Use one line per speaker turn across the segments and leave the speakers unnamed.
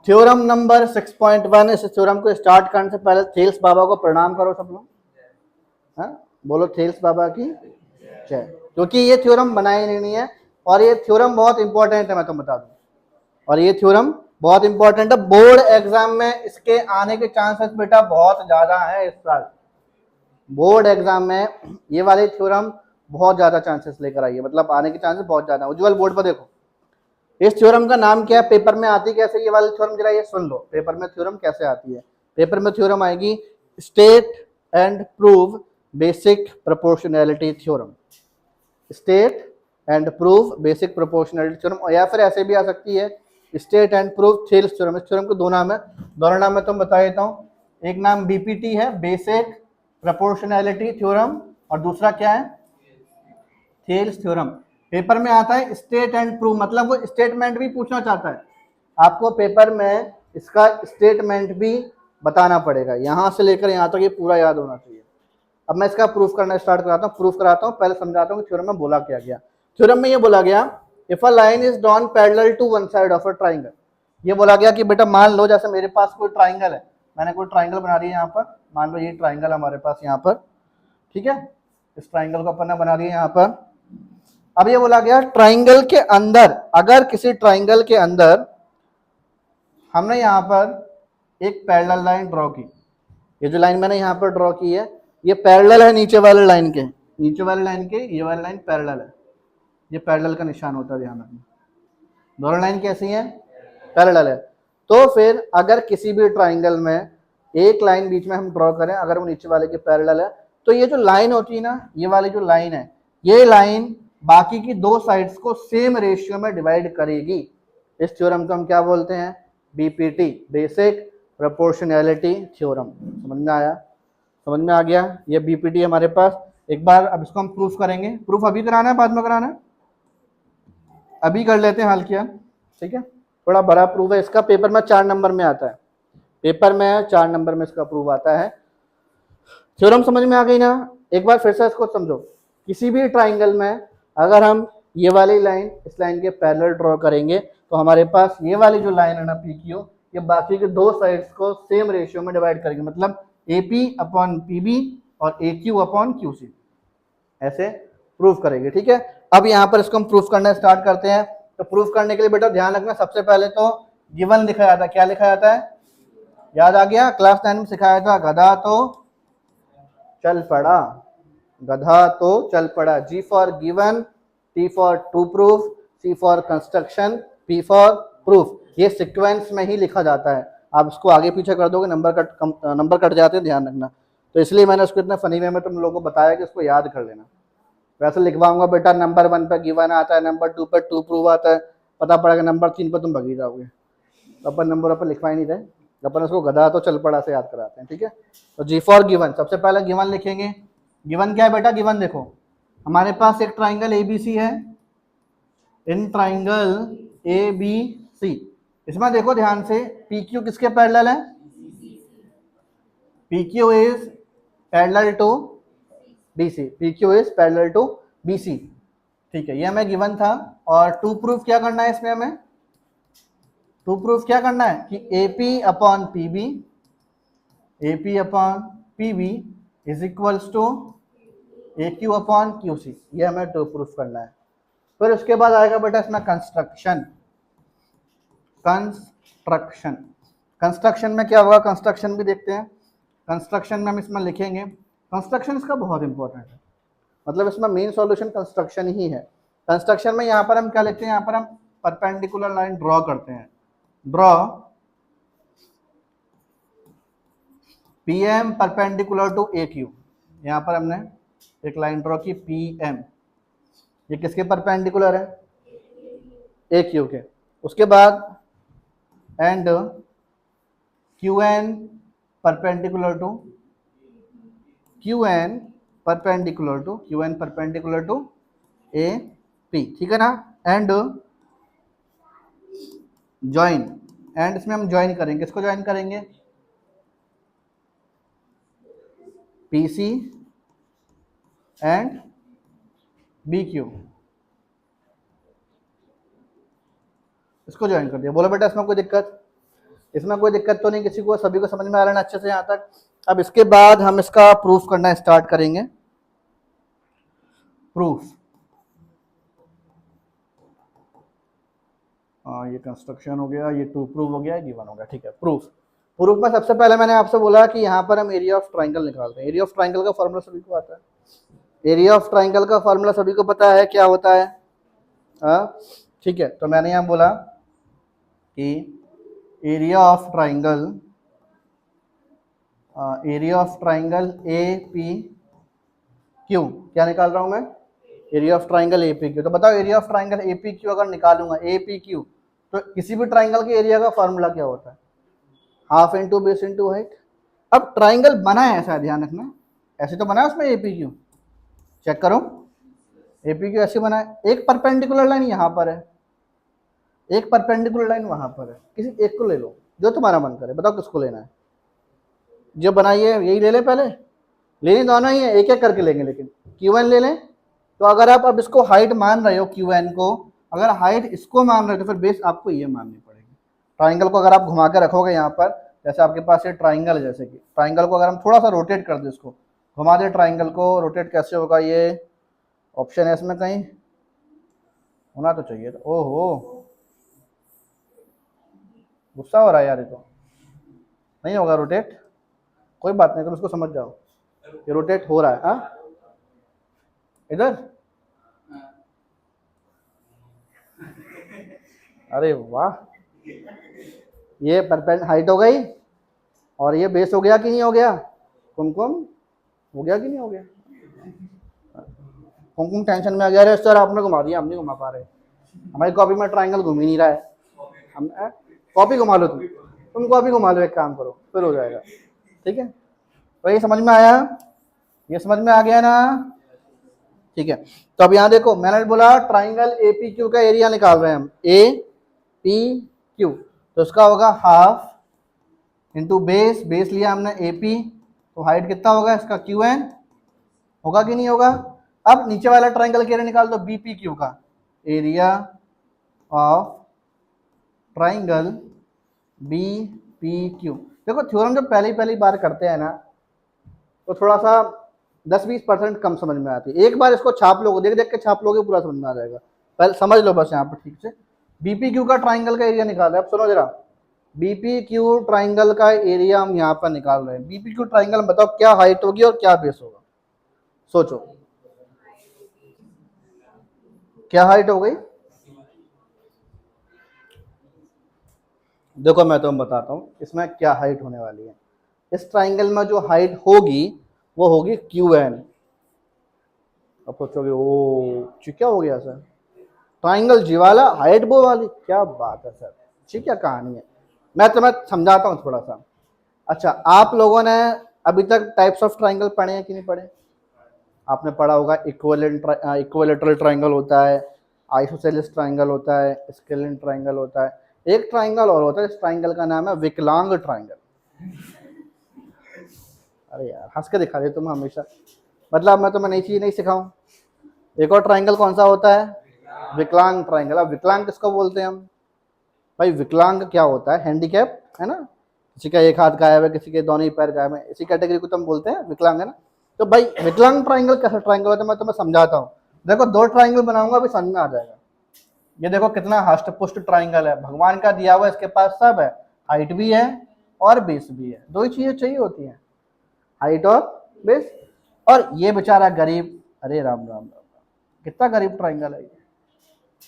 Theorem number 6.1। इस theorem को start करने से पहले थेल्स बाबा को प्रणाम करो सब लोग। हाँ, बोलो थेल्स बाबा की जय। क्योंकि ये थ्योरम बनाई नहीं है और ये थ्योरम बहुत इंपॉर्टेंट है, मैं तो बता दूं। और ये थ्योरम बहुत इंपॉर्टेंट है, बोर्ड एग्जाम में इसके आने के चांसेस बेटा बहुत ज्यादा है इस साल। बोर्ड एग्जाम में ये वाले थ्योरम बहुत ज्यादा चांसेस लेकर आई है, मतलब आने के चांसेस बहुत ज्यादा। उज्जवल बोर्ड पर देखो, इस थ्योरम का नाम क्या है, पेपर में आती कैसे ये वाली थ्योरम, जरा ये सुन लो, पेपर में थ्योरम कैसे आती है। पेपर में थ्योरम आएगी state and prove basic proportionality theorem. State and prove basic proportionality theorem, या फिर ऐसे भी आ सकती है state and prove Thales theorem. इस थ्योरम को दो नाम है, दोनों नाम मैं तुम बता देता हूँ। एक नाम बीपीटी है, बेसिक प्रोपोर्शनैलिटी थ्योरम, और दूसरा क्या है, थेल्स थ्योरम। पेपर में आता है स्टेट एंड प्रूव, मतलब वो स्टेटमेंट भी पूछना चाहता है आपको, पेपर में इसका स्टेटमेंट भी बताना पड़ेगा। यहां से लेकर यहां तक ये पूरा याद होना चाहिए। अब मैं इसका प्रूफ करना स्टार्ट कराता हूँ, प्रूफ कराता हूँ, पहले समझाता हूँ कि थ्योरम में बोला क्या गया। थ्योरम में ये बोला गया, if a line is drawn parallel to one side of a triangle. ये बोला गया कि बेटा मान लो जैसे मेरे पास कोई ट्राइंगल है, मैंने कोई ट्राइंगल बना दी है यहाँ पर, मान लो ये ट्राइंगल हमारे पास यहाँ पर, ठीक है, इस ट्राइंगल को अपन ने बना दिया यहाँ पर। अब ये बोला गया ट्राइंगल के अंदर, अगर किसी ट्राइंगल के अंदर हमने यहाँ पर एक पैरेलल लाइन ड्रॉ की, ये जो लाइन मैंने यहाँ पर ड्रॉ की है ये पैरेलल है नीचे वाले लाइन के, नीचे वाले लाइन के ये वाली लाइन पैरेलल है, ये पैरेलल का निशान होता है, ध्यान रखना। दोनों लाइन कैसी हैं, पैरेलल है। तो फिर अगर किसी भी ट्राइंगल में एक लाइन बीच में हम ड्रॉ करें, अगर वो नीचे वाले के पैरेलल है, तो ये जो लाइन होती है ना, ये वाली जो लाइन है, ये लाइन बाकी की दो साइड्स को सेम रेशियो में डिवाइड करेगी। इस थ्योरम को हम क्या बोलते हैं, बीपीटी, बेसिक प्रोपोर्शनैलिटी थ्योरम। समझ में आया, समझ में आ गया, ये बीपीटी हमारे पास। एक बार अब इसको हम प्रूफ करेंगे। प्रूफ अभी कराना है बाद में कराना है, अभी कर लेते हैं हाल किया, ठीक है। थोड़ा बड़ा प्रूफ है इसका, पेपर में 4 नंबर में आता है, पेपर में 4 नंबर में इसका प्रूफ आता है। थ्योरम समझ में आ गई ना, एक बार फिर से इसको समझो। किसी भी ट्राइंगल में अगर हम ये वाली लाइन इस लाइन के पैरेलल ड्रॉ करेंगे, तो हमारे पास ये वाली जो लाइन है ना पी क्यू, ये बाकी के दो साइड्स को सेम रेशियो में डिवाइड करेंगे, मतलब A P upon P B और A Q upon Q C, ऐसे प्रूफ करेंगे, ठीक है। अब यहाँ पर इसको हम प्रूफ करना स्टार्ट करते हैं। तो प्रूफ करने के लिए बेटा ध्यान रखना, सबसे पहले तो गिवन लिखा जाता है। क्या लिखा जाता है, याद आ गया, क्लास 9 में सिखाया था, गधा तो चल पड़ा, गधा तो चल पड़ा। G for given, T for to proof, C for construction, P for proof. ये सीक्वेंस में ही लिखा जाता है, आप इसको आगे पीछे कर दोगे नंबर कट जाते हैं, ध्यान रखना। तो इसलिए मैंने उसको इतने फनी वे में तुम लोगों को बताया कि इसको याद कर लेना। वैसे लिखवाऊंगा बेटा नंबर 1 पर गिवन आता है, नंबर 2 पर टू प्रूफ आता है, पता पड़ेगा नंबर 3 पर तुम भगी जाओगे। तो अपन नंबर अपन लिखवा ही नहीं रहे, अपन उसको गधा तो चल पड़ा से याद कराते हैं, ठीक है। तो जी फॉर गिवन, सबसे पहले गिवन लिखेंगे। गिवन क्या है बेटा, गिवन देखो, हमारे पास एक ट्राइंगल एबीसी है, in triangle A B C, इसमें देखो ध्यान से, पी क्यू किसके पैरेलल है, P Q is parallel to B C, P Q is parallel to B C, ठीक है, ये हमें गिवन था। और टू प्रूफ क्या करना है इसमें, हमें टू प्रूफ क्या करना है कि A P upon P B, A P upon P B is equals to A Q upon Q C, ये हमें टू प्रूफ करना है। फिर उसके बाद आएगा बेटा इसमें कंस्ट्रक्शन। कंस्ट्रक्शन, कंस्ट्रक्शन में क्या होगा, कंस्ट्रक्शन भी देखते हैं। कंस्ट्रक्शन में हम इसमें लिखेंगे, कंस्ट्रक्शन इसका बहुत इंपॉर्टेंट है, मतलब इसमें मेन सॉल्यूशन कंस्ट्रक्शन ही है। कंस्ट्रक्शन में यहाँ पर हम क्या लिखते हैं, यहाँ पर हम परपेंडिकुलर लाइन ड्रॉ करते हैं, draw P M perpendicular to A Q. यहाँ पर हमने एक लाइन ड्रॉ की पी एम, ये किसके परपेंडिकुलर है, ए क्यू के। उसके बाद and Q N perpendicular to Q N perpendicular to Q N perpendicular to A P, ठीक है ना। एंड ज्वाइन, एंड इसमें हम ज्वाइन करेंगे, किसको ज्वाइन करेंगे, P C and B Q, इसको ज्वाइन कर दिया। बोलो बेटा इसमें कोई दिक्कत, इसमें कोई दिक्कत तो नहीं किसी को, सभी को समझ में आ रहा है अच्छे से यहाँ तक। अब इसके बाद हम इसका प्रूफ करना स्टार्ट करेंगे। प्रूफ, ये कंस्ट्रक्शन हो गया, ये टू प्रूफ हो गया, गिवन हो गया, ठीक है। प्रूफ, प्रूफ में सबसे पहले मैंने आपसे बोला कि यहाँ पर हम एरिया ऑफ ट्राइंगल निकालते हैं। एरिया ऑफ ट्राइंगल का फॉर्मूला सभी को आता है। एरिया ऑफ ट्राइंगल का फॉर्मूला सभी को पता है क्या होता है, ठीक है। तो मैंने यहाँ बोला कि area of triangle, area of triangle A P Q, क्या निकाल रहा हूं मैं, area of triangle A P Q. तो बताओ area of triangle A P Q अगर निकालूंगा, ए पी क्यू, तो किसी भी ट्राइंगल के एरिया का फॉर्मूला क्या होता है, half into base into height. अब ट्राइंगल बना है ऐसा, ध्यान रखना, ऐसे तो बना है उसमें ए पी क्यू, चेक करो ए पी क्यू ऐसे बना है। एक परपेंडिकुलर लाइन यहाँ पर है, एक परपेंडिकुलर लाइन वहां पर है, किसी एक को ले लो जो तुम्हारा मन करे, बताओ किसको लेना है, जो बनाई है यही ले ले, पहले लेनी दोनों ही है, एक एक करके लेंगे, लेकिन क्यू एन ले लें। तो अगर आप अब इसको हाइट मान रहे हो क्यू एन को, अगर हाइट इसको मान रहे हो तो फिर बेस आपको ये माननी पड़ेगी। ट्राइंगल को अगर आप घुमा के रखोगे यहाँ पर, जैसे आपके पास ये ट्राइंगल है, जैसे कि ट्राइंगल को अगर हम थोड़ा सा रोटेट कर दें, इसको घुमा दे ट्राइंगल को, रोटेट कैसे होगा, ये ऑप्शन है इसमें कहीं होना तो चाहिए था। ओहो, गुस्सा हो रहा है यार, ये तो नहीं होगा रोटेट, कोई बात नहीं, तुम इसको समझ जाओ, ये रोटेट हो रहा है। हाँ इधर, अरे वाह, ये परपेंड हाइट हो गई और ये बेस हो गया कि नहीं हो गया, कुमकुम हो गया कि नहीं हो गया, कुमकुम टेंशन में आ गया, अरे सर आपने घुमा दिया, हम नहीं घुमा पा रहे, हमारी कॉपी में ट्राइंगल घूम ही नहीं रहा है। हम कॉपी घुमा लो, तुम कॉपी घुमा लो, एक काम करो फिर हो जाएगा, ठीक है। तो ये समझ में आया, ये समझ में आ गया ना, ठीक है। तो अब यहाँ देखो, मैंने बोला ट्राइंगल ए पी क्यू का एरिया निकाल रहे हैं हम, ए पी क्यू, तो उसका होगा हाफ इंटू बेस, बेस लिया हमने ए पी, तो हाइट कितना होगा इसका, क्यू एन, होगा कि नहीं होगा। अब नीचे वाला ट्राइंगल के एरिया निकाल दो, बी पी क्यू का, area of triangle B P Q. देखो थ्योरम जब पहली बार करते हैं ना, तो थोड़ा सा 10-20% कम समझ में आती है, एक बार इसको छाप लोगे, देख देख के छाप लोगे, पूरा समझ में आ जाएगा, पहले समझ लो बस यहाँ पर ठीक से। बीपी क्यू का ट्राइंगल का एरिया निकाल रहे हैं, अब सुनो जरा, बीपी क्यू ट्राइंगल का एरिया हम यहाँ पर निकाल रहे हैं। बीपी क्यू ट्राइंगल बताओ क्या हाइट होगी और क्या बेस होगा, सोचो क्या हाइट हो गई। देखो मैं तुम्हें बताता हूँ इसमें क्या हाइट होने वाली है। इस ट्राइंगल में जो हाइट होगी वो होगी क्यू एन। अब सोचोगे ओ क्या हो गया सर, ट्राइंगल जी वाला हाइट वो वाली, क्या बात है सर, ठीक क्या कहानी है, मैं तुम्हें समझाता हूँ थोड़ा सा। अच्छा, आप लोगों ने अभी तक टाइप्स ऑफ ट्राइंगल पढ़े हैं कि नहीं पढ़े, आपने पढ़ा होगा इक्विलेटरल ट्राइंगल होता है, आइसोसेलेस ट्राइंगल होता है, स्केलिन ट्राइंगल होता है, एक ट्राइंगल और होता है, इस ट्राइंगल का नाम है विकलांग ट्राइंगल। अरे यार हंस के दिखा दे तुम हमेशा, मतलब मैं तुम्हें नई चीज नहीं सिखाऊं। एक और ट्राइंगल कौन सा होता है, विकलांग ट्राइंगल। अब विकलांग किसको बोलते हैं हम, भाई विकलांग क्या होता है, हैंडीकैप है ना, किसी का एक हाथ गायब है, किसी के दोनों ही पैर गायब है, इसी कैटेगरी को तुम बोलते हैं विकलांग, है ना। तो भाई विकलांग ट्राइंगल कैसा ट्राइंगल होता है मैं तुम्हें समझाता हूँ। देखो दो ट्राइंगल बनाऊंगा अभी समझ में आ जाएगा। ये देखो कितना हष्ट पुष्ट ट्राइंगल है, भगवान का दिया हुआ, इसके पास सब है, हाइट भी है और बेस भी है, दो ही चीजें चाहिए होती हैं, हाइट और बेस। और ये बेचारा गरीब, अरे राम राम राम राम, कितना गरीब ट्राइंगल है ये,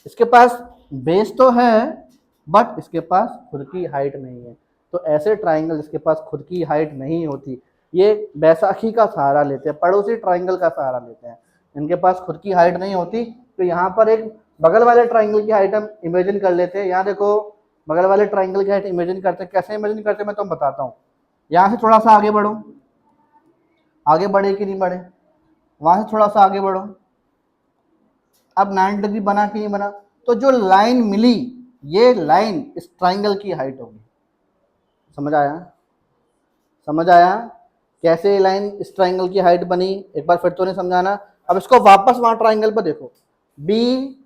इसके पास बेस तो है बट इसके पास खुद की हाइट नहीं है। तो ऐसे ट्राइंगल जिसके पास खुद की हाइट नहीं होती, ये बैसाखी का सहारा लेते हैं, पड़ोसी ट्राइंगल का सहारा लेते हैं, इनके पास खुद की हाइट नहीं होती। तो यहाँ पर एक बगल वाले ट्राइंगल की हाइट हम इमेजिन कर लेते हैं। यहाँ देखो बगल वाले ट्राइंगल की हाइट इमेजिन करते हैं, कैसे इमेजिन करते हैं मैं तुम बताता हूँ। यहाँ से थोड़ा सा आगे बढ़ो, आगे बढ़े कि नहीं बढ़े, वहां से थोड़ा सा आगे बढ़ो, अब 90 डिग्री बना कि नहीं बना, तो जो लाइन मिली ये लाइन इस ट्राइंगल की हाइट होगी। समझ आया, समझ आया कैसे लाइन इस ट्राइंगल की हाइट बनी, एक बार फिर तो नहीं समझाना। अब इसको वापस वहां ट्राइंगल पर देखो, बी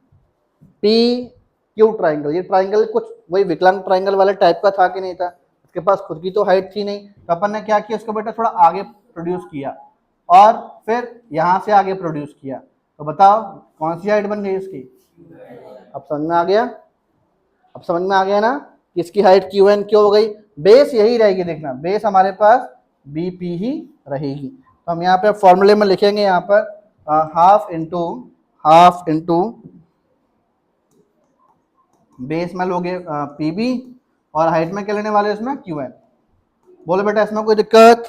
पी क्यू ट्राइंगल, ये ट्राइंगल कुछ वही विकलांग ट्राइंगल वाले टाइप का था कि नहीं था, इसके पास खुद की तो हाइट थी नहीं, तो अपन ने क्या किया, उसको बेटा थोड़ा आगे प्रोड्यूस किया और फिर यहाँ से आगे प्रोड्यूस किया। तो बताओ कौन सी हाइट बन गई इसकी? अब समझ में आ गया? अब समझ में आ गया ना कि इसकी हाइट क्यू एन क्यों हो गई? बेस यही रहेगी, देखना बेस हमारे पास बी पी ही रहेगी। तो हम यहाँ पे फॉर्मूले में लिखेंगे यहाँ पर हाफ इंटू बेस में लोगे पी बी और हाइट में क्या लेने वाले इसमें क्यू एन। बोलो बेटा इसमें कोई दिक्कत?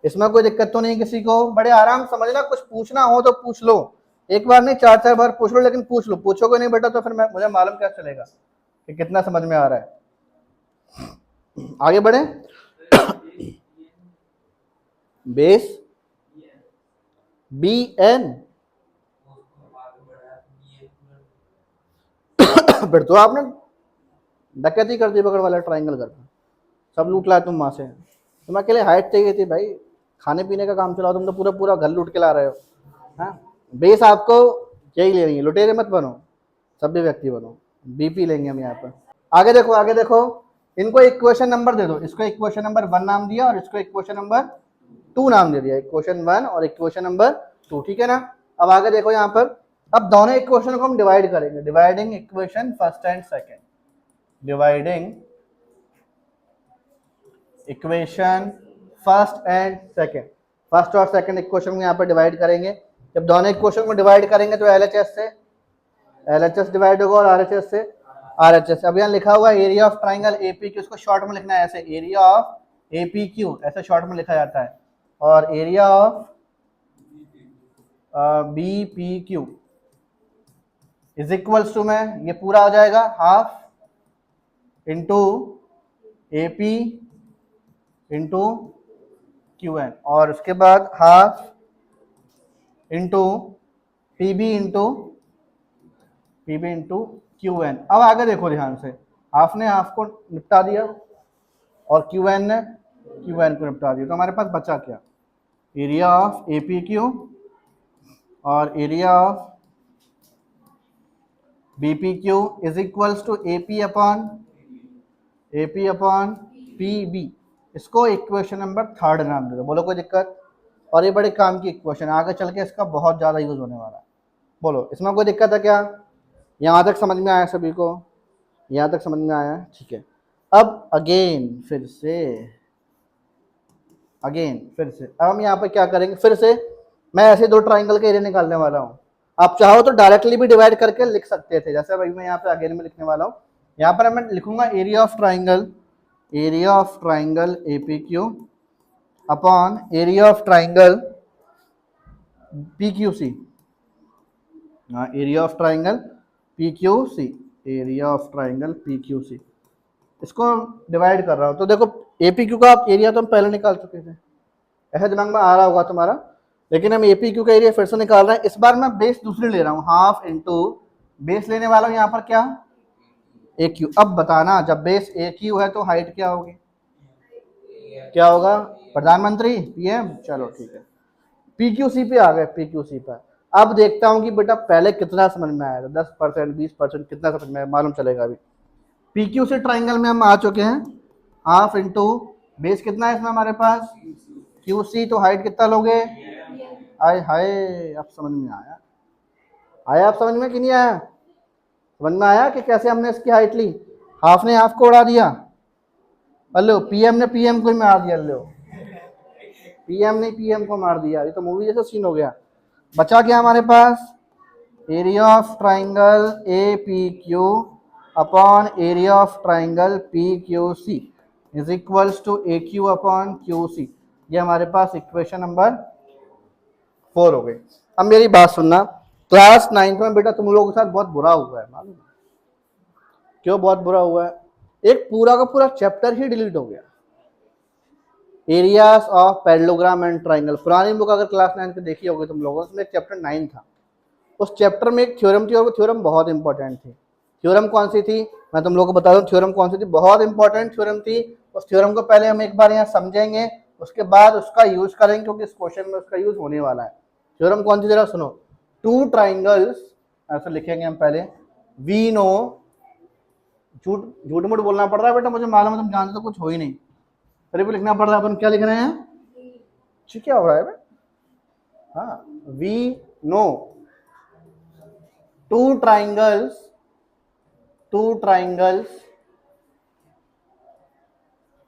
इसमें कोई दिक्कत तो नहीं किसी को? बड़े आराम समझना, कुछ पूछना हो तो पूछ लो, एक बार नहीं 4-4 बार पूछ लो, लेकिन पूछ लो। पूछोगे नहीं बेटा तो फिर मुझे मालूम क्या चलेगा कि कितना समझ में आ रहा है। आगे बढ़े। बेस बी एन फिर तो आपने डकैती कर दी पकड़ वाला ट्राइंगल करके, सब लूट लाया तुम वहां से। तुम अकेले हाइट चाहिए थी भाई, खाने पीने का काम चलाओ, तुम तो पूरा पूरा घर लूट के ला रहे हो। हाँ बेस आपको यही ले रही है, लुटेरे मत बनो, सभ्य व्यक्ति बनो। बीपी लेंगे हम यहाँ पर। आगे देखो आगे देखो, इनको इक्वेशन नंबर दे दो, इसको इक्वेशन नंबर 1 नाम दिया और इसको इक्वेशन नंबर 2 नाम दे दिया, इक्वेशन 1 और इक्वेशन नंबर 2, ठीक है ना। अब आगे देखो यहाँ पर, अब दोनों इक्वेशन को हम डिवाइड करेंगे, dividing equation first and second, dividing equation first and second, first और सेकेंड इक्वेशन को यहाँ पर डिवाइड करेंगे। जब दोनों इक्वेशन को डिवाइड करेंगे तो एलएचएस से एलएचएस डिवाइड होगा और आरएचएस से आरएचएस। अब यहाँ लिखा हुआ एरिया ऑफ ट्राइंगल एपीक्यू, इसको शॉर्ट में लिखना है ऐसे, एरिया ऑफ एपीक्यू ऐसे शॉर्ट में लिखा जाता है, और area of BPQ is equals to में ये पूरा हो जाएगा half into AP into Q N, और उसके बाद half into PB into Q N. अब आगे देखो ध्यान से, हाफ ने हाफ को निपटा दिया और क्यू एन ने क्यू एन को निपटा दिया, तो हमारे पास बचा क्या? एरिया ऑफ एपी क्यू और area of BP Q is equals to AP upon PB. इसको इक्वेशन नंबर 3 नाम दे दो। बोलो कोई दिक्कत? और ये बड़े काम की इक्वेशन, आगे चल के इसका बहुत ज़्यादा यूज होने वाला है। बोलो इसमें कोई दिक्कत है क्या? यहाँ तक समझ में आया सभी को? यहाँ तक समझ में आया, ठीक है। अब अगेन फिर से अब हम यहाँ पे क्या करेंगे, फिर से मैं ऐसे 2 ट्राइंगल के एरिया निकालने वाला हूँ। आप चाहो तो डायरेक्टली भी डिवाइड करके लिख सकते थे, जैसे भाई मैं यहाँ पे अगेन में लिखने वाला हूँ। यहाँ पर मैं लिखूंगा area of triangle एपीक्यू upon area of triangle PQC, area of triangle PQC, इसको डिवाइड कर रहा हूँ। तो देखो एपीक्यू का आप एरिया तो हम पहले निकाल चुके थे, ऐसे दिमाग में आ रहा होगा तुम्हारा, लेकिन हम एपीक्यू का एरिया फिर से निकाल रहे हैं। इस बार मैं बेस दूसरी ले रहा हूँ, हाफ इंटू बेस लेने वाला हूँ यहाँ पर क्या, ए क्यू। अब बताना जब बेस ए क्यू है तो हाइट क्या होगी? क्या होगा? प्रधानमंत्री, पीएम। चलो ठीक है, पीक्यूसी पे आ गए, पीक्यूसी पर। अब देखता हूं कि बेटा पहले कितना समझ में आया, 10% 20% कितना समझ में आया मालूम चलेगा अभी। पीक्यूसी ट्राइंगल में हम आ चुके हैं, हाफ इंटू बेस कितना है इसमें हमारे पास क्यूसी, तो हाइट कितना लोगे? आए हाय, अब समझ में आया अब समझ में कि नहीं आया? समझ में आया कि कैसे हमने इसकी हाइट ली? हाफ ने हाफ को उड़ा दिया, लो पीएम ने पीएम को मार दिया, लो पीएम ने पीएम को मार दिया, ये तो मूवी जैसा सीन हो गया। बचा क्या हमारे पास? Area of triangle A P Q upon area of triangle P Q C is equals to A Q upon Q C. ये हमारे पास इक्वेशन नंबर 4 हो गई। अब मेरी बात सुनना, क्लास 9th में बेटा तुम लोगों के साथ बहुत बुरा हुआ है, मालूम क्यों बहुत बुरा हुआ है? एक पूरा का पूरा चैप्टर ही डिलीट हो गया, areas of parallelogram and triangle. पुरानी बुक अगर क्लास 9 की देखी होगी तुम लोगों, उसमें चैप्टर 9 था, उस चैप्टर में एक थ्योरम थी और वो थ्योरम बहुत इंपॉर्टेंट थी। थ्योरम कौन सी थी मैं तुम लोगों को बता दूं, थ्योरम कौन सी थी, बहुत इंपॉर्टेंट थ्योरम थी। उस थ्योरम को पहले हम एक बार यहाँ समझेंगे, उसके बाद उसका यूज करेंगे, क्योंकि इस क्वेश्चन में उसका यूज होने वाला है। थ्योरम कौन सी जरा सुनो, 2 ट्राइंगल्स ऐसे लिखेंगे हम पहले, वी नो झूठ झूठ मूठ बोलना पड़ रहा है बेटा, मुझे मालूम है तुम जानते तो कुछ हो ही नहीं, फिर भी लिखना पड़ रहा है। अपन क्या लिख रहे हैं? ठीक, क्या हो रहा है बे? हाँ, we know two triangles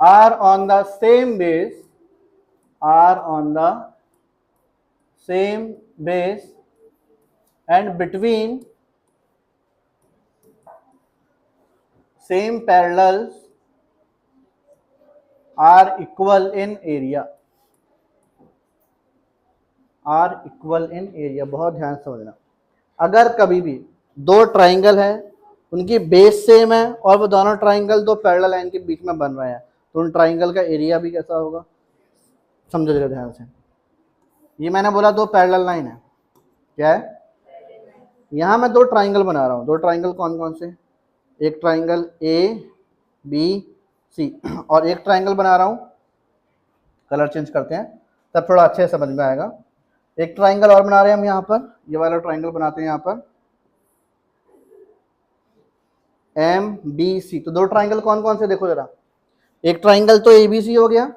are on the same base, are on the same base and between same parallels are equal in area, are equal in area। बहुत ध्यान से समझना, अगर कभी भी दो ट्राइंगल है, उनकी बेस सेम है और वो दोनों ट्राइंगल दो पैरेलल लाइन के बीच में बन रहे हैं, तो उन ट्राइंगल का एरिया भी कैसा होगा? समझो जरा ध्यान से। ये मैंने बोला दो पैरेलल लाइन है, क्या है? यहां मैं दो ट्राइंगल बना रहा हूं। दो ट्राइंगल कौन कौन से? एक ट्राइंगल ए बी सी और एक ट्राइंगल बना रहा हूं, कलर चेंज करते हैं तब थोड़ा अच्छे से समझ में आएगा। एक ट्राइंगल और बना रहे हैं हम यहाँ पर, ये वाला ट्राइंगल बनाते हैं यहाँ पर एम बी सी। तो दो ट्राइंगल कौन कौन से देखो जरा, एक ट्राइंगल तो ए बी सी हो गया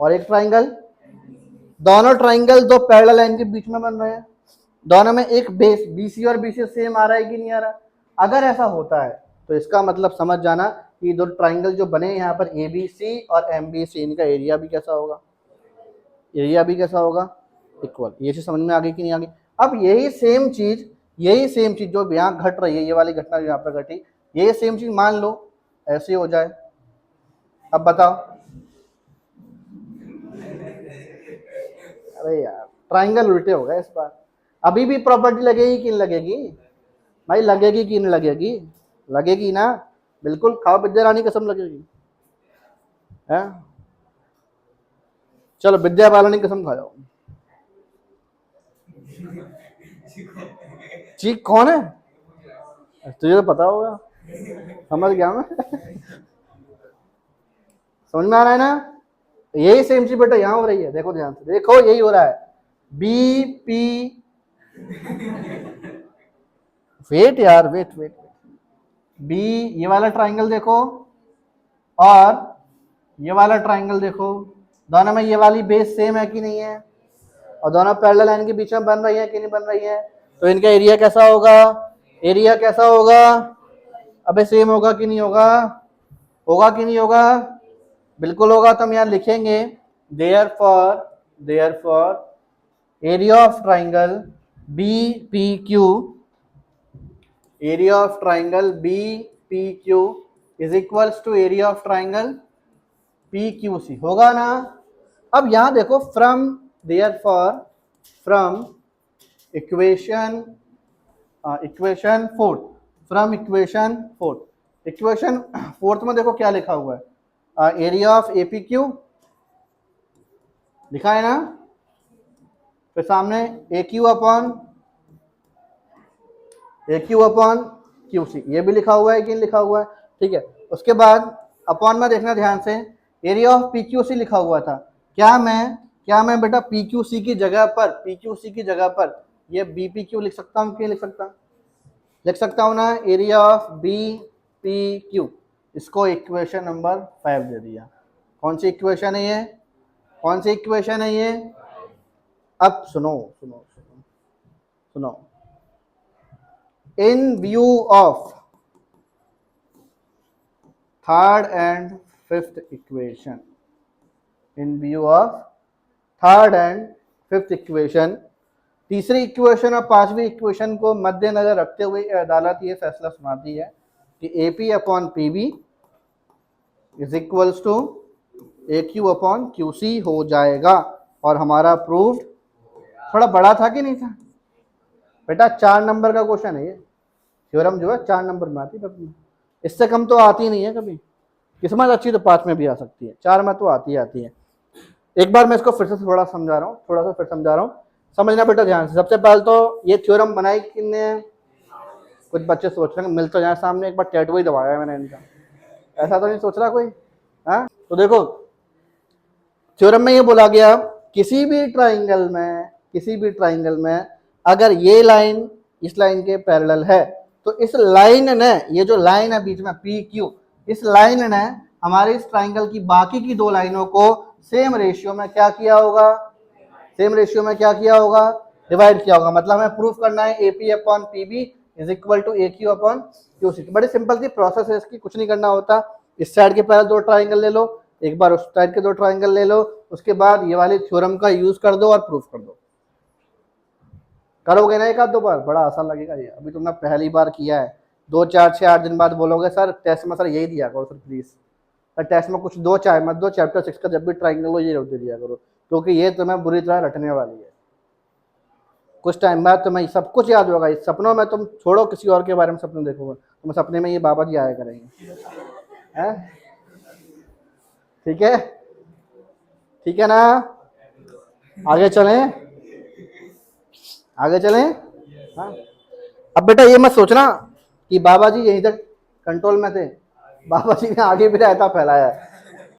और एक ट्राइंगल, दोनों ट्राइंगल दो पैरेलल लाइन के बीच में बन रहे हैं, दोनों में एक बेस बीसी और बीसी सेम आ रहा है कि नहीं आ रहा? अगर ऐसा होता है तो इसका मतलब समझ जाना कि दो ट्राइंगल जो बने यहाँ पर ए बी सी और एम बी सी, इनका एरिया भी कैसा होगा? एरिया भी कैसा होगा? इक्वल। ये चीज समझ में आ गई कि नहीं आ गई? अब यही सेम चीज जो यहाँ घट रही है, ये वाली घटना जो यहाँ पर घटी, यही सेम चीज मान लो ऐसे हो जाए। अब बताओ, अरे यार ट्राइंगल उल्टे हो गए इस बार। अभी भी प्रॉपर्टी लगेगी कि नहीं लगेगी? भाई लगेगी कि नहीं लगेगी? लगेगी ना, बिल्कुल। खाओ विद्या रानी कसम, लगेगी है? चलो विद्या बालनी कसम खा जाओ। चीक कौन है? तुझे तो पता होगा, समझ गया मैं। समझ में आ रहा है ना? यही सेम चीज बेटा यहाँ हो रही है, देखो ध्यान से, देखो यही हो रहा है। बी पी, वेट यार, वेट वेट, बी ये वाला ट्राइंगल देखो और ये वाला ट्राइंगल देखो, दोनों में ये वाली बेस सेम है कि नहीं है? और दोनों पैरेलल लाइन के बीच में बन रही है कि नहीं बन रही है? तो इनका एरिया कैसा होगा? एरिया कैसा होगा? अबे सेम होगा कि नहीं होगा? होगा कि नहीं होगा? बिल्कुल होगा। तो हम यहाँ लिखेंगे therefore area of triangle B P Q, area of triangle B P Q is equals to area of triangle P Q C. होगा ना? अब यहां देखो, फ्रॉम इक्वेशन फोर्थ में देखो क्या लिखा हुआ है, एरिया ऑफ एपी क्यू लिखा है ना, फिर सामने ए क्यू अपॉन क्यू सी, ये भी लिखा हुआ है कि नहीं लिखा हुआ है? ठीक है। उसके बाद अपॉन में देखना ध्यान से, area of P Q C लिखा हुआ था। क्या मैं बेटा पी क्यू सी की जगह पर ये बी पी क्यू लिख सकता हूँ? क्यों लिख सकता हूँ ना, area of B P Q. इसको इक्वेशन नंबर 5 दे दिया। कौन सी इक्वेशन है ये? अब सुनो, in view of third and fifth equation, तीसरी इक्वेशन और पांचवी इक्वेशन को मद्देनजर रखते हुए अदालत ये फैसला सुनाती है कि AP upon PB is equals to AQ upon QC हो जाएगा। और हमारा प्रूफ थोड़ा बड़ा था कि नहीं था बेटा? 4 नंबर का क्वेश्चन है ये। थ्योरम जो है 4 नंबर में आती है, इससे कम तो आती नहीं है कभी। किस्मत अच्छी तो 5 में भी आ सकती है, 4 में तो आती है। एक बार मैं इसको फिर से थोड़ा सा समझा रहा हूँ, समझना बेटा ध्यान से। सबसे पहले तो ये थ्योरम बनाई किसने? कुछ बच्चे सोच रहे हैं मिल तो जाए सामने, एक बार टैटू ही दबाया मैंने इनका, ऐसा तो नहीं सोच रहा कोई? हाँ, तो देखो थ्योरम में ये बोला गया, किसी भी ट्राइंगल में अगर ये लाइन इस लाइन के पैरेलल है तो इस लाइन ने, ये जो लाइन है बीच में पी क्यू, इस लाइन ने हमारे इस ट्राइंगल की बाकी की दो लाइनों को सेम रेशियो में क्या किया होगा, सेम रेशियो में क्या किया होगा, डिवाइड किया होगा। मतलब हमें प्रूफ करना है AP upon PB is equal to AQ upon QC। बड़ी सिंपल सी प्रोसेस है इसकी, कुछ नहीं करना होता। इस साइड के पहले दो ट्राइंगल ले लो, एक बार उस साइड के दो ट्राइंगल ले लो, उसके बाद ये वाले थ्योरम का यूज कर दो और प्रूफ कर दो। करोगे ना एक आध दो बार, बड़ा आसान लगेगा ये। अभी तुमने पहली बार किया है, 2 4 6 8 दिन बाद बोलोगे सर टेस्ट में सर यही दिया करो सर प्लीज, सर टेस्ट में कुछ दो चाहे मत दो, चैप्टर 6 का जब भी ट्राइंगल हो ये दे दिया करो, क्योंकि ये तुम्हें बुरी तरह रटने वाली है। कुछ टाइम बाद तुम्हें सब कुछ याद होगा। इस सपनों में तुम छोड़ो किसी और के बारे में सपने देखोगे, तुम सपने में ये बाबा जी आया करेंगे, हैं? ठीक है, ठीक है ना? आगे चलें, आगे चलें। हाँ, अब बेटा ये मत सोचना कि बाबा जी यहीं तक कंट्रोल में थे, बाबा जी ने आगे भी रायता फैलाया है।